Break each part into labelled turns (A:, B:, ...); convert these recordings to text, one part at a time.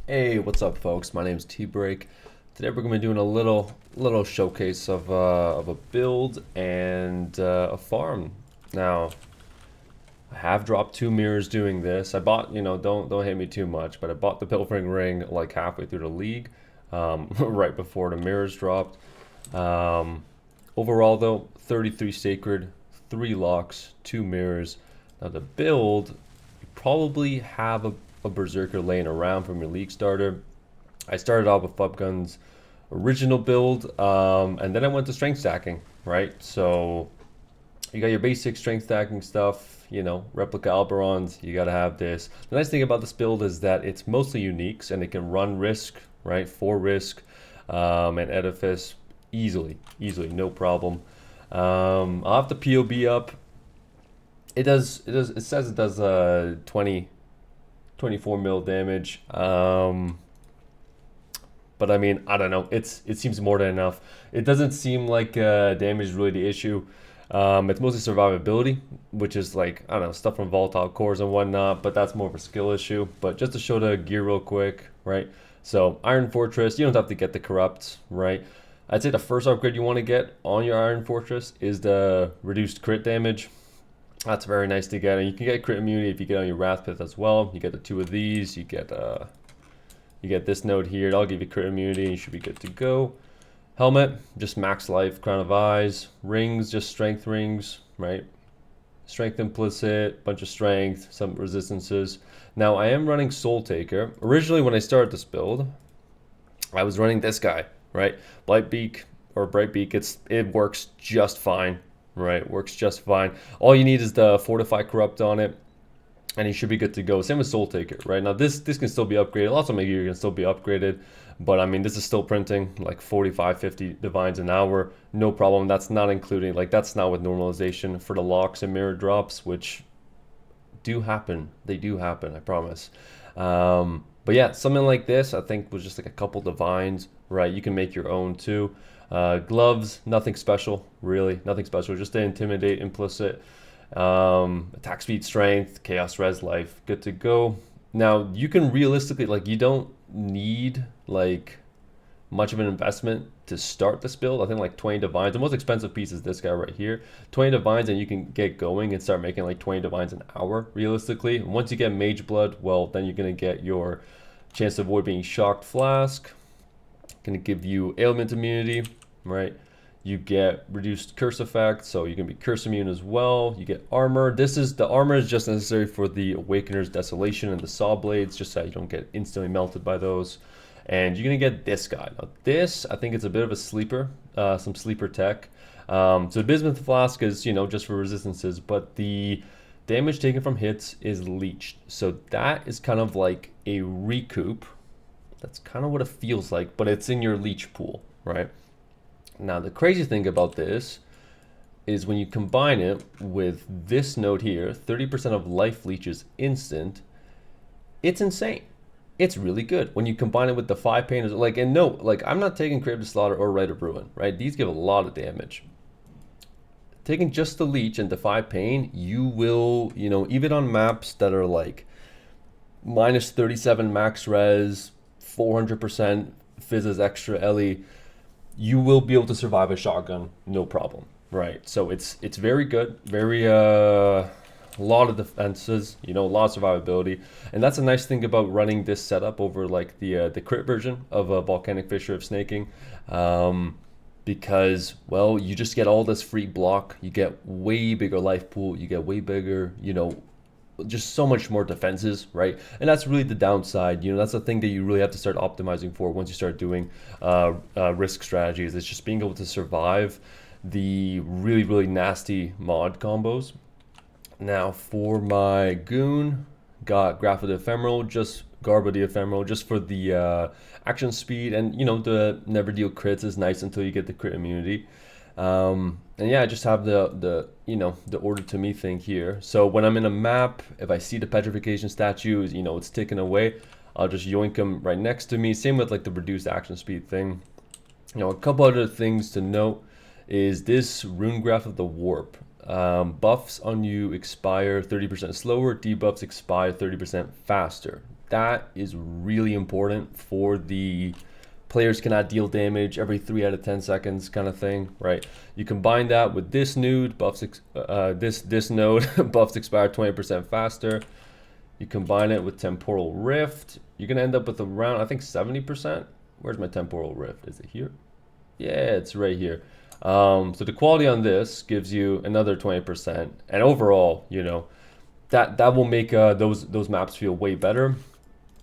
A: Hey, what's up, folks? My name's T-Break. Today we're going to be doing a little showcase of a build and a farm. Now, I have dropped 2 mirrors doing this. I bought, don't hate me too much, but I bought the pilfering ring like halfway through the league, right before the mirrors dropped. Um, Overall, though, 33 sacred, 3 locks, 2 mirrors. Now the build, you probably have a berserker laying around from your league starter. I started off with Fubgun's original build, and then I went to strength stacking, right? So you got your basic strength stacking stuff, replica Alberons, you got to have this. The nice thing about this build is that it's mostly uniques and it can run risk, right? 4 risk, and edifice easily, no problem. I'll have the POB up. It says it does 24 mil damage. But I mean, I don't know. It seems more than enough. It doesn't seem like damage is really the issue. It's mostly survivability, which is like, I don't know, stuff from volatile cores and whatnot, but that's more of a skill issue. But just to show the gear real quick, right? So Iron Fortress, you don't have to get the corrupt, right? I'd say the first upgrade you want to get on your Iron Fortress is the reduced crit damage. That's very nice to get, and you can get crit immunity if you get on your Wrath Pith as well. You get the 2 of these, you get this node here, that'll give you crit immunity, and you should be good to go. Helmet, just max life, crown of eyes. Rings, just strength rings, right? Strength implicit, bunch of strength, some resistances. Now I am running Soul Taker. Originally when I started this build, I was running this guy, right? Blightbeak or Brightbeak, it works just fine, right? Works just fine. All you need is the Fortify Corrupt on it, and you should be good to go. Same with Soul Taker, right? Now this can still be upgraded. Lots of my gear can still be upgraded, but I mean, this is still printing like 45, 50 divines an hour, no problem. That's not including, like, that's not with normalization for the locks and mirror drops, which do happen. They do happen, I promise. But yeah, something like this, I think, was just like a couple divines, right? You can make your own too. Gloves, nothing special, really, nothing special. Just to intimidate, implicit. Attack speed, strength, chaos, res, life, good to go. Now you can realistically, like, you don't need like much of an investment to start this build. I think like 20 divines. The most expensive piece is this guy right here. 20 divines, and you can get going and start making like 20 divines an hour realistically. And once you get mageblood, well, then you're gonna get your chance to avoid being shocked flask. Gonna give you ailment immunity, right? You get reduced curse effect, so you can be curse immune as well. You get armor. The armor is just necessary for the Awakener's Desolation and the Saw Blades, just so you don't get instantly melted by those. And you're gonna get this guy. Now this, I think it's a bit of a sleeper, some sleeper tech. So Bismuth Flask is, just for resistances, but the damage taken from hits is leached. So that is kind of like a recoup. That's kind of what it feels like, but it's in your leech pool, right? Now, the crazy thing about this is when you combine it with this node here, 30% of life leech is instant, it's insane. It's really good. When you combine it with the 5 pain, like, and no, like, I'm not taking Crave to Slaughter or Rite of Ruin, right? These give a lot of damage. Taking just the leech and the 5 pain, you will, even on maps that are like minus 37 max res, 400% fizzes extra Ellie, you will be able to survive a shotgun, no problem, right? So it's very good, very a lot of defenses, a lot of survivability, and that's a nice thing about running this setup over like the crit version of a volcanic fissure of snaking, because, well, you just get all this free block, you get way bigger life pool, you get way bigger, just so much more defenses, right? And that's really the downside. That's the thing that you really have to start optimizing for once you start doing risk strategies. It's just being able to survive the really nasty mod combos. Now for my goon, got Graph of the Ephemeral, just Garb of the Ephemeral, just for the action speed, and the never deal crits is nice until you get the crit immunity. And yeah, I just have the order to me thing here. So when I'm in a map, if I see the petrification statues, it's ticking away, I'll just yoink them right next to me. Same with like the reduced action speed thing. A couple other things to note is this Rune Graph of the Warp. Buffs on you expire 30% slower, debuffs expire 30% faster. That is really important for the players cannot deal damage every 3 out of 10 seconds kind of thing, right? You combine that with this node, this node buffs expire 20% faster. You combine it with temporal rift, you're gonna end up with around, I think, 70%. Where's my temporal rift? Is it here? Yeah, it's right here. So the quality on this gives you another 20%, and overall, you know, that will make those maps feel way better.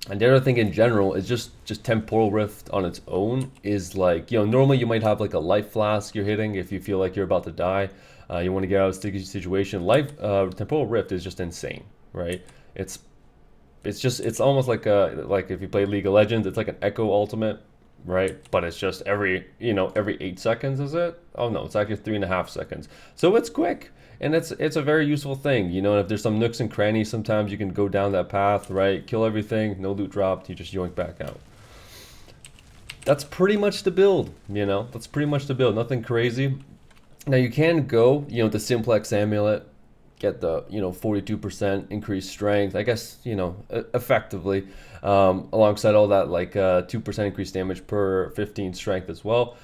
A: And the other thing in general is just temporal rift on its own is like, you know, normally you might have like a life flask you're hitting if you feel like you're about to die. You want to get out of a sticky situation. Temporal rift is just insane, right? It's almost like if you play League of Legends, it's like an Echo ultimate, right? But it's just every 8 seconds, is it? Oh no, it's actually 3.5 seconds. So it's quick. And it's a very useful thing, you know, and if there's some nooks and crannies, sometimes you can go down that path, right? Kill everything, no loot dropped, you just yoink back out. That's pretty much the build, you know, that's pretty much the build, nothing crazy. Now you can go, you know, the Simplex Amulet, get the, you know, 42% increased strength, I guess, you know, effectively, alongside all that, like 2% increased damage per 15 strength as well.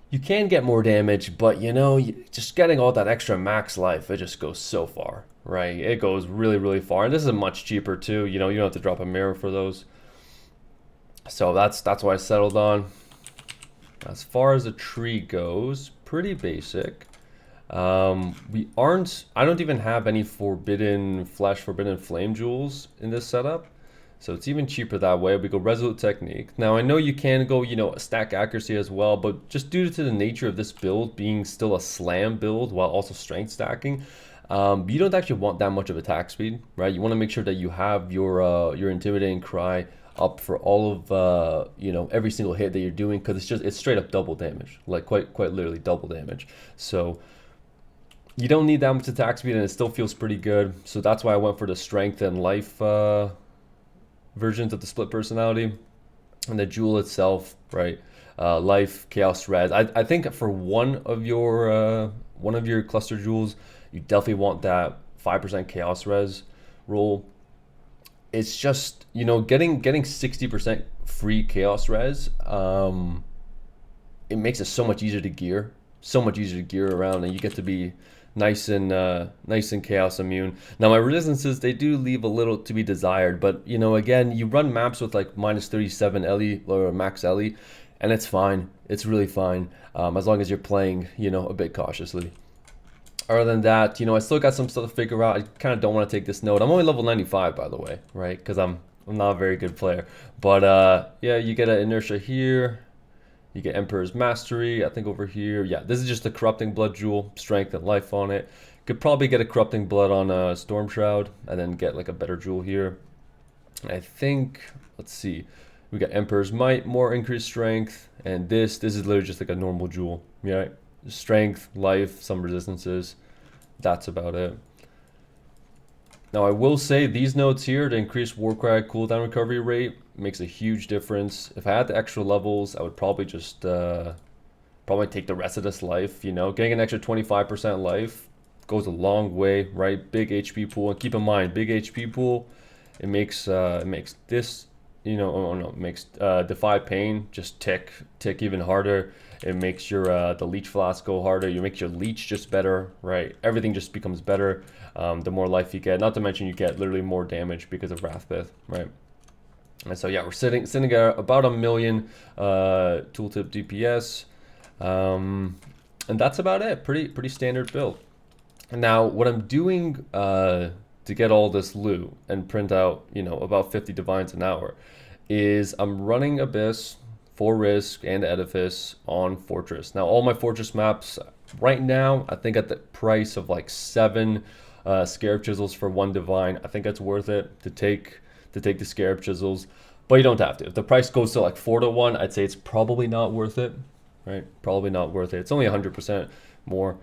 A: You can get more damage, but you know, just getting all that extra max life, it just goes so far, right? It goes really, really far. And this is much cheaper too. You know, you don't have to drop a mirror for those. So that's what I settled on. As far as the tree goes, pretty basic. I don't even have any forbidden flame jewels in this setup. So it's even cheaper that way. We go resolute technique. Now I know you can go, you know, stack accuracy as well, but just due to the nature of this build being still a slam build while also strength stacking, you don't actually want that much of attack speed, right? You want to make sure that you have your intimidating cry up for all of you know, every single hit that you're doing, because it's straight up double damage, like quite literally double damage. So you don't need that much attack speed, and it still feels pretty good. So that's why I went for the strength and life versions of the split personality. And the jewel itself, right? Life, chaos, res. I think for one of your cluster jewels, you definitely want that 5% chaos res roll. It's just, you know, getting 60% free chaos res, it makes it so much easier to gear, around, and you get to be nice and chaos immune. Now my resistances, they do leave a little to be desired, but you know, again, you run maps with like -37 LE or max LE, and it's fine. It's really fine, as long as you're playing, you know, a bit cautiously. Other than that, you know, I still got some stuff to figure out. I kind of don't want to take this node. I'm only level 95, by the way, right? Because I'm not a very good player. But yeah, you get an inertia here. You get Emperor's Mastery, I think over here. Yeah, this is just a Corrupting Blood Jewel, strength and life on it. Could probably get a Corrupting Blood on a Storm Shroud, and then get like a better jewel here. I think, let's see, we got Emperor's Might, more increased strength, and this is literally just like a normal jewel, yeah? Strength, life, some resistances, that's about it. Now I will say these nodes here, the increased Warcry cooldown recovery rate makes a huge difference. If I had the extra levels, I would probably just probably take the rest of this life, you know. Getting an extra 25% life goes a long way, right? Big HP pool, and keep in mind, big HP pool, it makes this, you know, oh no, it makes Defy Pain just tick even harder. It makes your the leech flask go harder. You make your leech just better, right? Everything just becomes better the more life you get. Not to mention you get literally more damage because of Wrathpith, right? And so yeah, we're sitting at about 1 million tooltip DPS, and that's about it. Pretty standard build. Now what I'm doing to get all this loot and print out, you know, about 50 divines an hour, is I'm running Abyss, 4 Risk, and Edifice on Fortress. Now all my Fortress maps right now, I think at the price of like 7 Scarab Chisels for 1 divine, I think it's worth it to take the Scarab Chisels, but you don't have to. If the price goes to like 4 to 1, I'd say it's probably not worth it, right? Probably not worth it. It's only 100% more.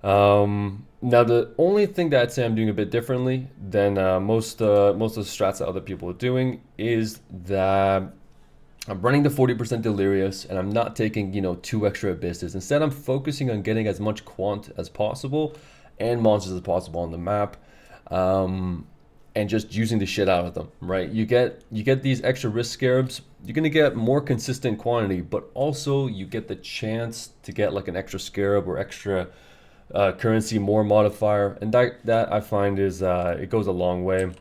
A: Now the only thing that I'd say I'm doing a bit differently than most of the strats that other people are doing is that I'm running the 40% Delirious, and I'm not taking, you know, 2 extra Abysses. Instead, I'm focusing on getting as much quant as possible and monsters as possible on the map. and just using the shit out of them, right? You get these extra risk scarabs. You're gonna get more consistent quantity, but also you get the chance to get like an extra scarab or extra currency, more modifier, and that I find is it goes a long way.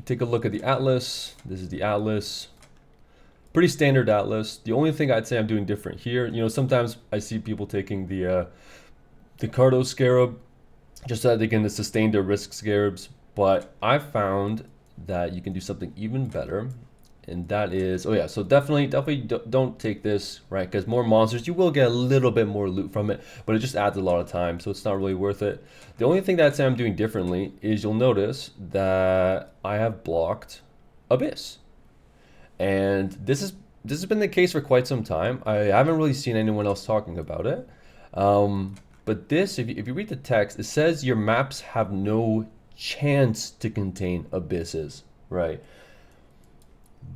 A: Take a look at the atlas. This is the atlas. Pretty standard atlas. The only thing I'd say I'm doing different here, you know, sometimes I see people taking the Cardo scarab just so that they can sustain their risk scarabs, but I found that you can do something even better, and that is, oh yeah, so definitely don't take this, right? Because more monsters, you will get a little bit more loot from it, but it just adds a lot of time, so it's not really worth it. The only thing that I'd say I'm doing differently is you'll notice that I have blocked Abyss, and this has been the case for quite some time. I haven't really seen anyone else talking about it. But this, if you read the text, it says your maps have no chance to contain abysses, right?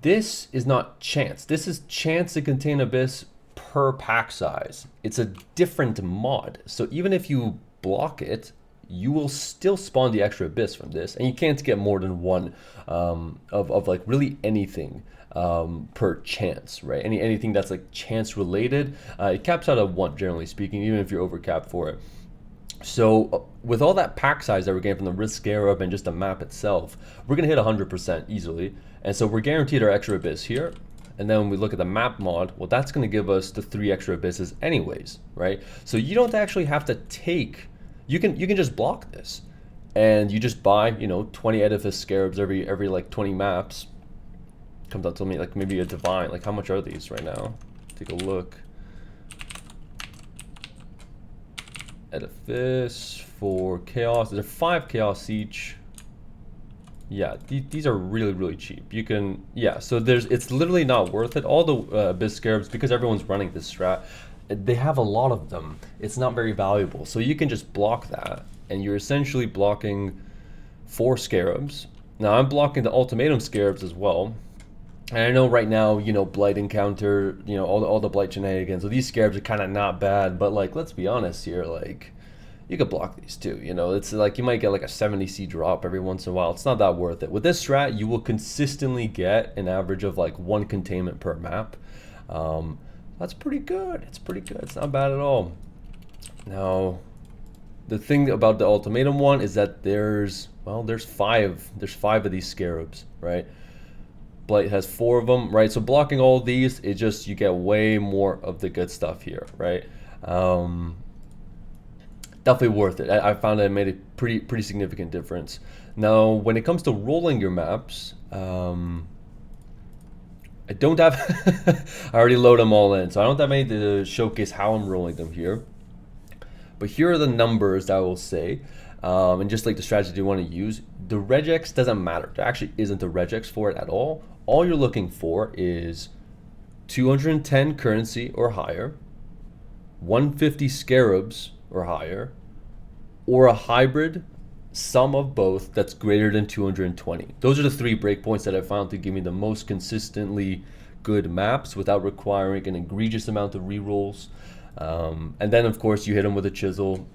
A: This is not chance. This is chance to contain abyss per pack size. It's a different mod. So even if you block it, you will still spawn the extra abyss from this, and you can't get more than one of like really anything per chance, right? Anything that's like chance related, it caps out at 1, generally speaking, even if you're overcapped for it. So with all that pack size that we're getting from the risk scarab and just the map itself, we're gonna hit 100% easily, and so we're guaranteed our extra abyss here. And then when we look at the map mod, well, that's gonna give us the 3 extra abysses anyways, right? So you don't actually have to take, you can just block this, and you just buy, you know, 20 edifice scarabs every like 20 maps. Comes out to me like maybe a divine. Like, how much are these right now? Take a look. Edifice for chaos. They're 5 chaos each. Yeah, these are really cheap. You can, yeah. So it's literally not worth it. All the abyss scarabs, because everyone's running this strat, they have a lot of them. It's not very valuable. So you can just block that, and you're essentially blocking 4 scarabs. Now I'm blocking the ultimatum scarabs as well. And I know right now, you know, blight encounter, you know, all the blight shenanigans. So these scarabs are kind of not bad, but like, let's be honest here, like, you could block these too. You know, it's like you might get like a 70C drop every once in a while. It's not that worth it. With this strat, you will consistently get an average of like 1 containment per map. That's pretty good. It's pretty good. It's not bad at all. Now, the thing about the ultimatum one is that there's 5 of these scarabs, right? Blight has 4 of them, right? So blocking all of these, it just, you get way more of the good stuff here, right? Definitely worth it. I found that it made a pretty significant difference. Now, when it comes to rolling your maps, I don't have, I already load them all in, so I don't have any to showcase how I'm rolling them here. But here are the numbers that I will say, and just like the strategy you want to use. The regex doesn't matter. There actually isn't a regex for it at all. All you're looking for is 210 currency or higher, 150 scarabs or higher, or a hybrid sum of both that's greater than 220. Those are the 3 breakpoints that I found to give me the most consistently good maps without requiring an egregious amount of rerolls. And then of course you hit them with a chisel,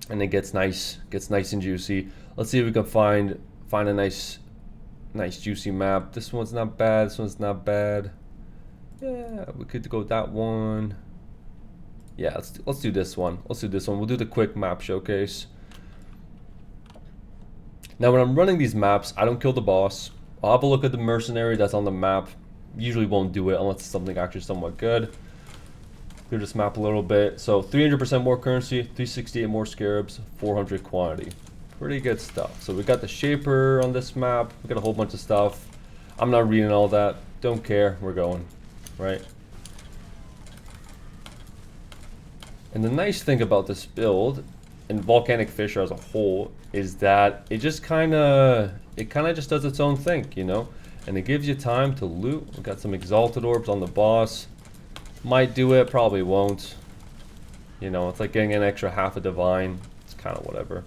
A: and it gets nice and juicy. Let's see if we can find a nice juicy map. This one's not bad. This one's not bad. Yeah, we could go that one. Yeah, let's do this one. Let's do this one. We'll do the quick map showcase. Now, when I'm running these maps, I don't kill the boss. I'll have a look at the mercenary that's on the map. Usually won't do it unless it's something actually somewhat good. Clear this map a little bit. So 300% more currency, 368 more scarabs, 400 quantity. Pretty good stuff. So we got the shaper on this map. We got a whole bunch of stuff. I'm not reading all that. Don't care. We're going, right? And the nice thing about this build and volcanic fissure as a whole is that it just kind of just does its own thing, you know, and it gives you time to loot. We got some exalted orbs on the boss. Might do it, probably won't. You know, it's like getting an extra half a divine. It's kind of whatever.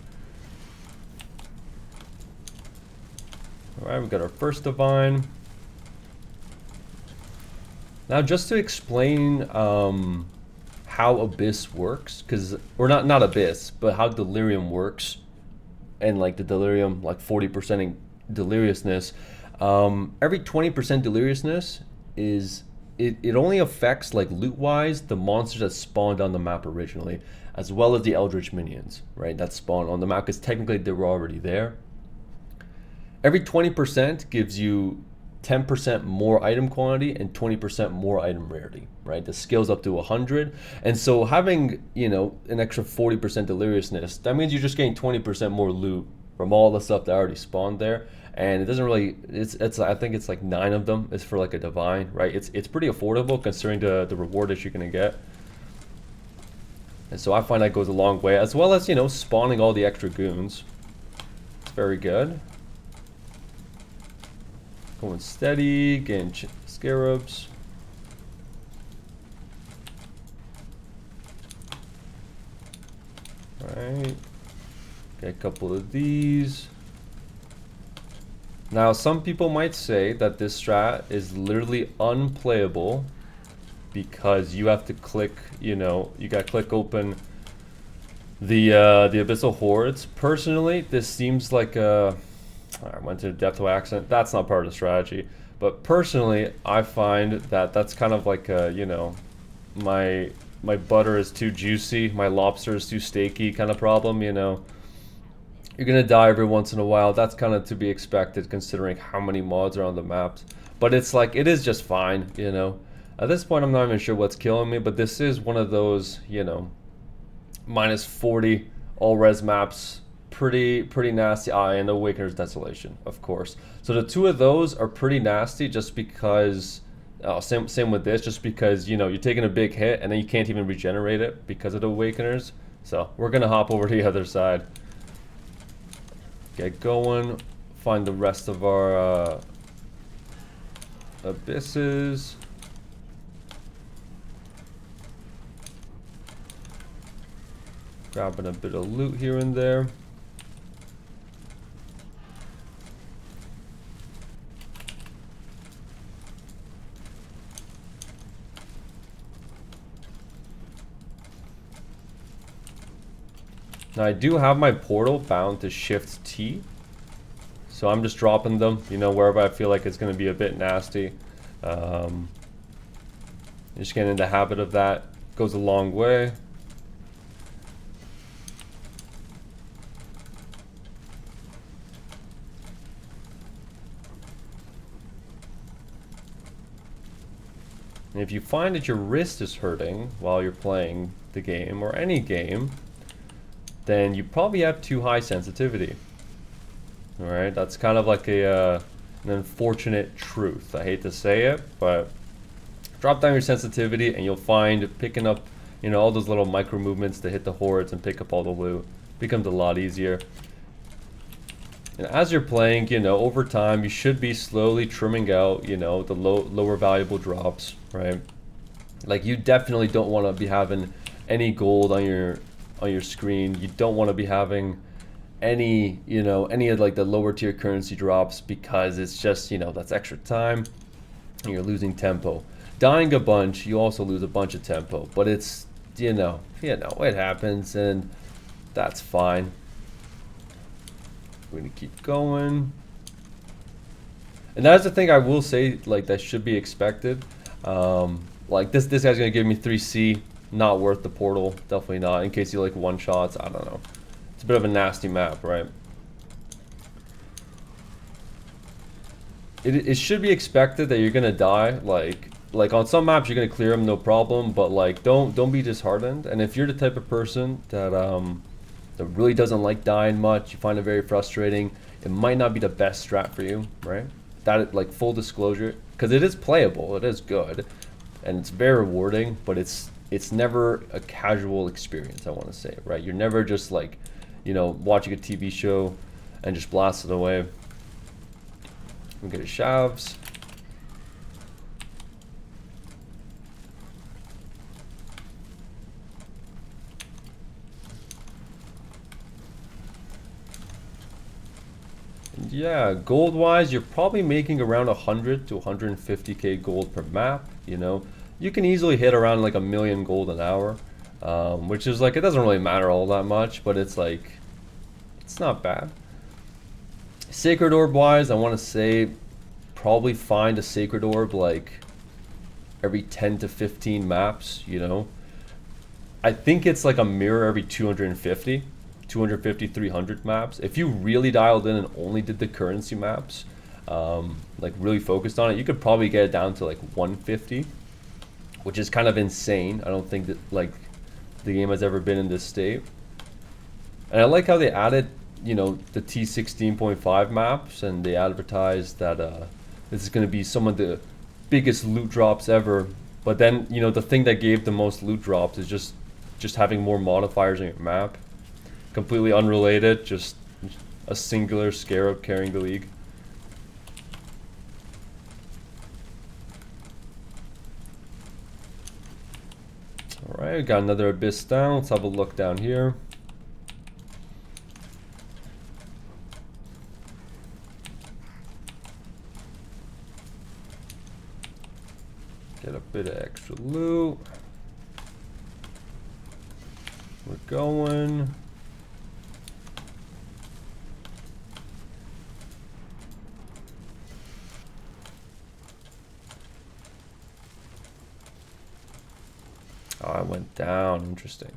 A: All right, we got our first divine. Now, just to explain how Abyss works, or not Abyss, but how Delirium works. and like the delirium, like 40% in deliriousness. Every 20% deliriousness is it only affects like loot wise the monsters that spawned on the map originally, as well as the eldritch minions, right? That spawn on the map because technically they were already there. Every 20% gives you 10% more item quantity and 20% more item rarity, right? The scale's up to 100. And so having, you know, an extra 40% deliriousness, that means you're just getting 20% more loot from all the stuff that already spawned there. And it doesn't really, it's I think it's like 9 of them is for like a divine, right? It's pretty affordable considering the reward that you're gonna get. And so I find that goes a long way, as well as, you know, spawning all the extra goons. It's very good. Going steady, getting scarabs. Alright. Get a couple of these. Now, some people might say that this strat is literally unplayable because you have to click, you know, you gotta click open the abyssal hordes. Personally, this seems like a, I went to depth accent. That's not part of the strategy. But personally, I find that that's kind of like a, you know, my butter is too juicy, my lobster is too steaky kind of problem, you know. You're gonna die every once in a while. That's kind of to be expected considering how many mods are on the maps. But it's like, it is just fine, you know. At this point, I'm not even sure what's killing me, but this is one of those, you know, minus 40 all res maps. Pretty nasty. And Awakener's Desolation, of course. So the two of those are pretty nasty just because, same with this, just because, you know, you're taking a big hit and then you can't even regenerate it because of the Awakeners. So we're gonna hop over to the other side. Get going, find the rest of our abysses. Grabbing a bit of loot here and there. Now I do have my portal bound to Shift T, so I'm just dropping them, you know, wherever I feel like it's going to be a bit nasty. Just getting in the habit of that goes a long way. And if you find that your wrist is hurting while you're playing the game or any game, then you probably have too high sensitivity. Alright, that's kind of like an unfortunate truth. I hate to say it, but drop down your sensitivity and you'll find picking up, you know, all those little micro movements to hit the hordes and pick up all the loot becomes a lot easier. And as you're playing, you know, over time, you should be slowly trimming out, you know, the lower valuable drops, right? Like, you definitely don't want to be having any gold on your screen. You don't want to be having any, you know, any of like the lower tier currency drops because it's just, you know, that's extra time and you're losing tempo. Dying a bunch, you also lose a bunch of tempo, but it's, you know, it happens and that's fine. We're gonna keep going. And that's the thing I will say, like, that should be expected. Like this guy's gonna give me 3C. Not worth the portal, definitely not. In case you like one shots, I don't know. It's a bit of a nasty map, right? It should be expected that you're gonna die. Like on some maps you're gonna clear them no problem, but like don't be disheartened. And if you're the type of person that that really doesn't like dying much, you find it very frustrating, it might not be the best strat for you, right? That, like, full disclosure, because it is playable, it is good, and it's very rewarding, but it's never a casual experience, I want to say, right? You're never just like, you know, watching a TV show and just blast it away. We get a shavs. And yeah, gold wise, you're probably making around 100 to 150k gold per map, you know. You can easily hit around like 1,000,000 gold an hour, which is like, it doesn't really matter all that much, but it's like, It's not bad. Sacred orb wise, I want to say probably find a sacred orb like every 10 to 15 maps, you know. I think it's like a mirror every 250, 300 maps. If you really dialed in and only did the currency maps, like really focused on it, you could probably get it down to like 150, which is kind of insane. I don't think that like the game has ever been in this state. And I like how they added, you know, the T16.5 maps, and they advertised that this is going to be some of the biggest loot drops ever. But then, you know, the thing that gave the most loot drops is just having more modifiers on your map. Completely unrelated, just a singular Scarab carrying the league. Alright, we got another abyss down. Let's have a look down here. Get a bit of extra loot. We're going. Oh, I went down. Interesting.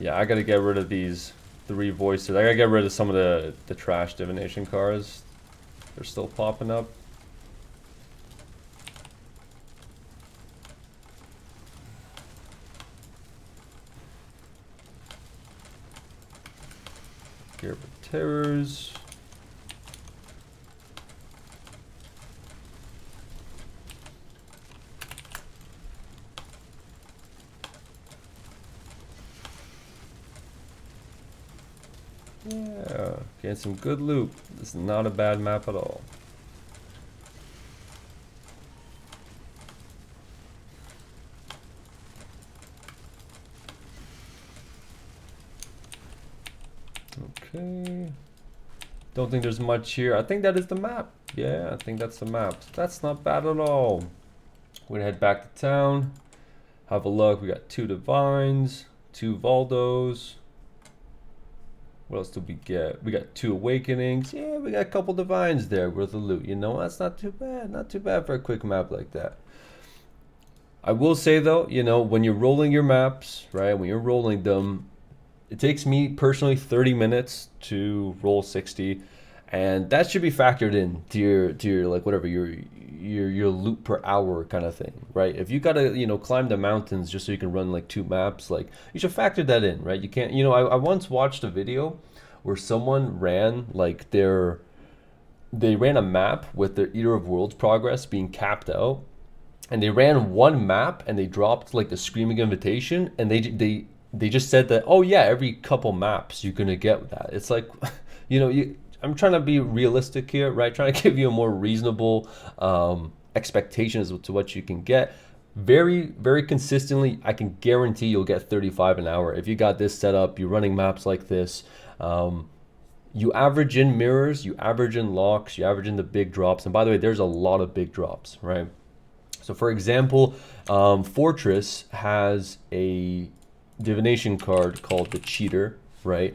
A: Yeah, I gotta get rid of these 3 voices. I gotta get rid of some of the trash divination cards. They're still popping up. Here for terrors. Yeah, getting some good loot. This is not a bad map at all. Okay. Don't think there's much here. I think that is the map. Yeah, I think that's the map. That's not bad at all. We're gonna head back to town. Have a look. We got 2 divines, 2 Valdos. What else did we get? We got 2 awakenings. Yeah, we got a couple divines there worth of loot. You know, that's not too bad. Not too bad for a quick map like that. I will say though, you know, when you're rolling your maps, right? When you're rolling them, it takes me personally 30 minutes to roll 60, and that should be factored in to your like whatever your loot per hour kind of thing, right? If you gotta, you know, climb the mountains just so you can run like 2 maps, like you should factor that in, right? You can't, you know, I once watched a video where someone ran like they ran a map with their Eater of Worlds progress being capped out, and they ran 1 map and they dropped like the Screaming Invitation, and they just said that, oh yeah, every couple maps you're gonna get that. It's like, you know, I'm trying to be realistic here, right? Trying to give you a more reasonable expectations to what you can get. Very, very consistently, I can guarantee you'll get 35 an hour. If you got this set up, you're running maps like this, you average in mirrors, you average in locks, you average in the big drops. And by the way, there's a lot of big drops, right? So for example, Fortress has a divination card called the Cheater, right?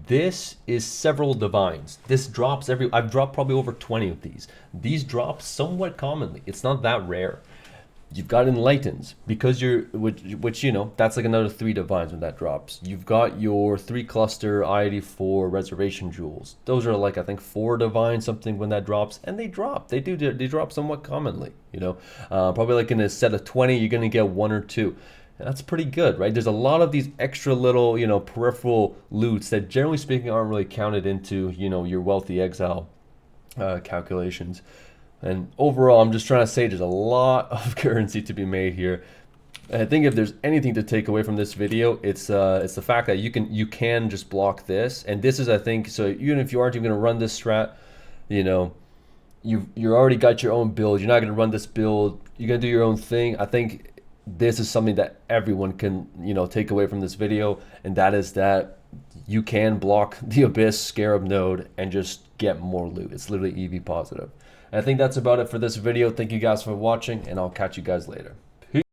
A: This is several divines. This drops I've dropped probably over 20 of these. These drop somewhat commonly. It's not that rare. You've got Enlightens, because which you know, that's like another 3 divines when that drops. You've got your 3 cluster I-84 reservation jewels. Those are like, I think 4 divines, something when that drops, and they drop. They drop somewhat commonly, you know. Probably like in a set of 20, you're gonna get 1 or 2. That's pretty good, right? There's a lot of these extra little, you know, peripheral loots that generally speaking aren't really counted into, you know, your wealthy exile calculations. And overall, I'm just trying to say there's a lot of currency to be made here. And I think if there's anything to take away from this video, it's the fact that you can just block this. And this is, I think, so even if you aren't even going to run this strat, you know, you're already got your own build. You're not going to run this build. You're going to do your own thing. I think this is something that everyone can, you know, take away from this video, and that is that you can block the Abyss Scarab node and just get more loot. It's literally EV positive. And I think that's about it for this video. Thank you guys for watching, and I'll catch you guys later.